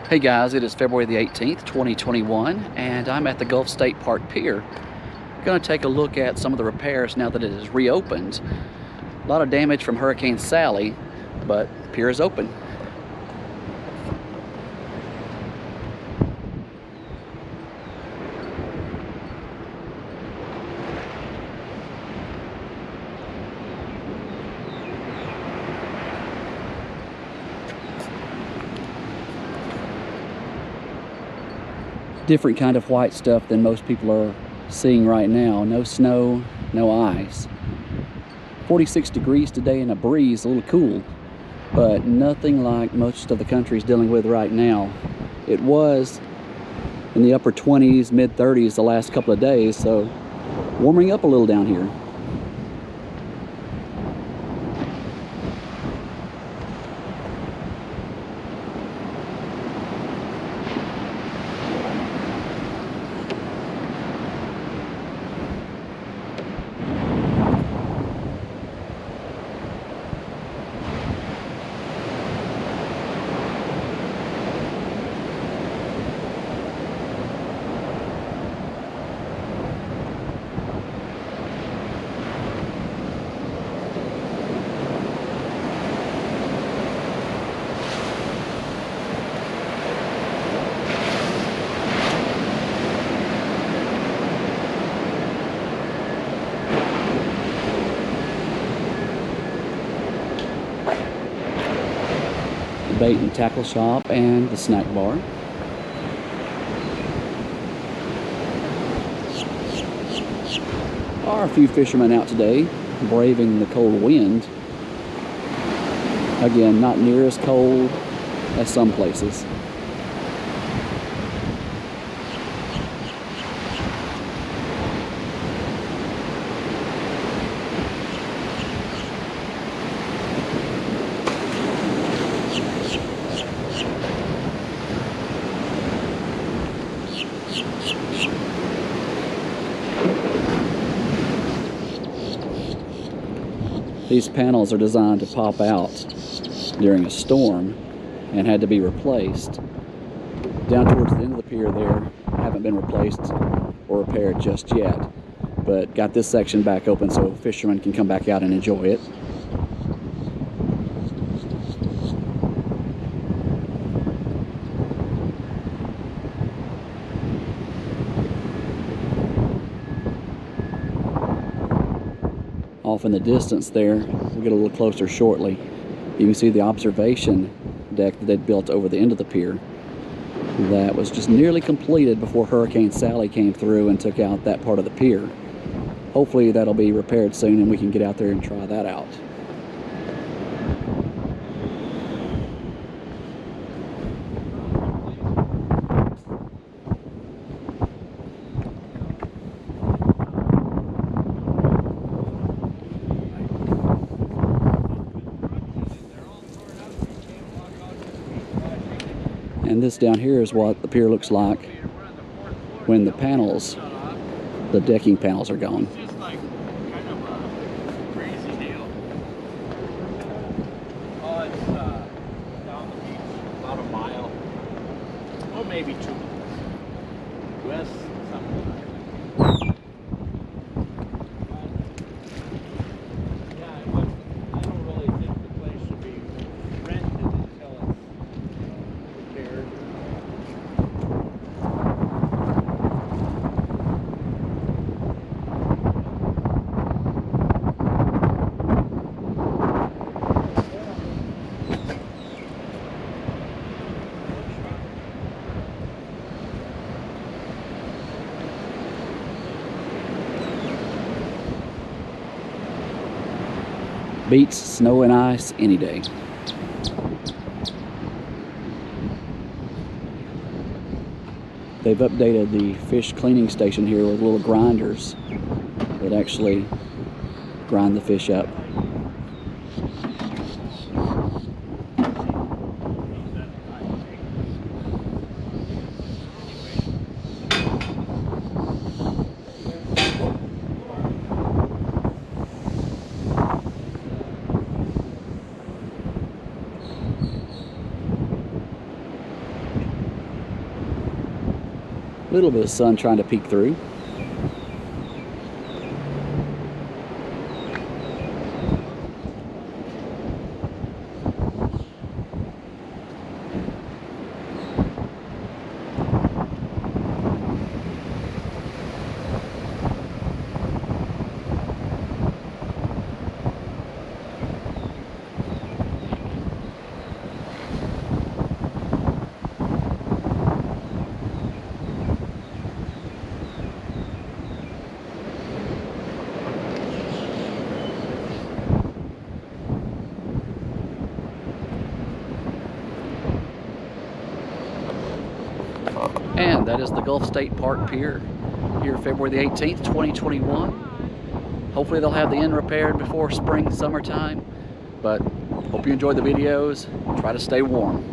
Hey guys, it is February the 18th, 2021, and I'm at the Gulf State Park Pier. Going to take a look at some of the repairs now that it is reopened. A lot of damage from Hurricane Sally, but the pier is open. Different kind of white stuff than most people are seeing right now. No snow, no ice. 46 degrees today and a breeze, a little cool, but nothing like most of the country is dealing with right now. It was in the upper 20s, mid 30s the last couple of days, so warming up a little down here. Bait and tackle shop and the snack bar. There are a few fishermen out today braving the cold wind. Again, not near as cold as some places. These panels are designed to pop out during a storm and had to be replaced. Down towards the end of the pier there, haven't been replaced or repaired just yet, but got this section back open so fishermen can come back out and enjoy it. Off in the distance there, we'll get a little closer shortly. You can see the observation deck that they'd built over the end of the pier. That was just nearly completed before Hurricane Sally came through and took out that part of the pier. Hopefully that'll be repaired soon and we can get out there and try that out. And this down here is what the pier looks like when the panels, the decking panels, are gone. It's just like kind of a crazy deal. Oh, it's down the beach about a mile, or maybe 2 miles west, something like that. Yeah, I don't really think the place should be rented until it's repaired. Beats snow and ice any day. They've updated the fish cleaning station here with little grinders that actually grind the fish up. A little bit of sun trying to peek through. And that is the Gulf State Park Pier here February the 18th, 2021. Hopefully they'll have the end repaired before spring, summertime. But hope you enjoyed the videos. Try to stay warm.